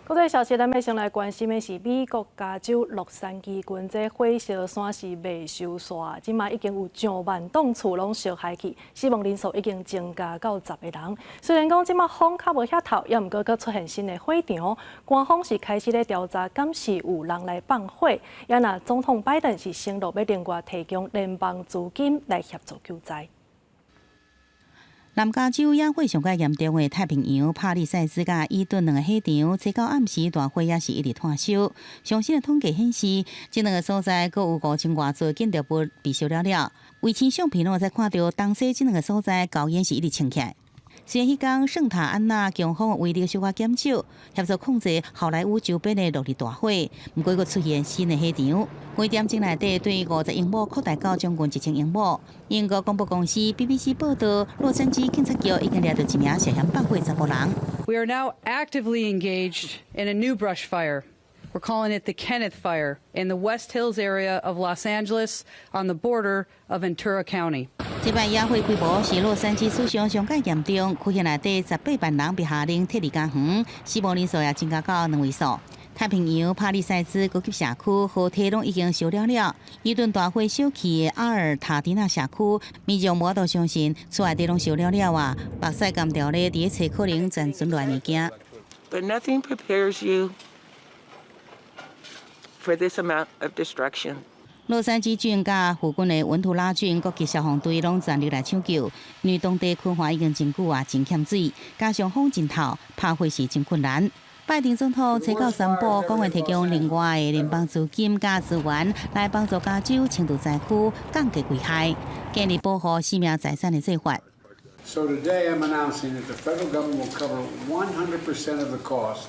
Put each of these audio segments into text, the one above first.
国际消息，咱要先来关心的是美国加州洛杉矶郡这火烧山是未收煞，即马已经有上万栋厝拢烧害去，死亡人数已经增加到10个人。虽然讲即马风较无遐透，也毋过阁出现新的火场，官方是开始咧调查，敢是有人来放火。也若总统拜登是承诺要另外提供联邦资金来协助救灾。 南加州野火上较严重的太平洋帕里塞斯甲伊顿两个火场，初到暗时大火也是一直炭烧。最新的统计显示，这两个所在各有5000外座建筑物被烧了。卫星相片拢会看到，东西这两个所在高烟是一直升起来。 虽然迄天圣塔安娜警方的威力小可减少，协助控制好莱坞周边的落日大火，不过又出现新的火场。几点钟内底对50英亩扩大到将近1000英亩。英国广播公司 BBC 报道，洛杉矶警察局已经抓到一名涉嫌放火查甫人。We are now actively engaged in a new brush fire. We're calling it the Kenneth Fire in the West Hills area of Los Angeles on the border of Ventura County. 这摆野火规模是洛杉矶史上上较严重，区县内底18万人被下令撤离家园，死亡人数也增加到2位数。太平洋帕里塞斯高级社区河堤拢已经烧了。伊顿大火烧去的阿尔塔迪纳社区，民众无度相信厝内底拢烧了啊，目屎干掉咧，伫咧找可能残存落来物件。But nothing prepares you for this amount of destruction. 洛杉矶郡甲附近的文图拉郡各级消防队拢全力来抢救，因为当地困化已经真久啊，真欠水，加上风真透，拍火是真困难。拜登总统初到宣布，讲会提供另外的联邦资金加资源，来帮助加州轻度灾区降低危害，建立保护生命财产的做法。So today I'm announcing that the federal government will cover 100% of the cost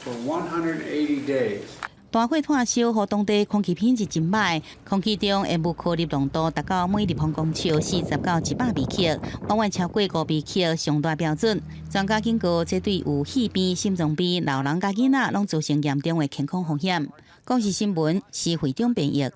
for 180 days. 大火炭烧，予当地空气品质真歹，空气中的钼颗粒浓度达到每立方公尺40到100微克，远远超过5微克上大标准。专家警告，这对有肺病、心脏病、老人甲囡仔拢造成严重的健康风险。公视新闻是会长编译。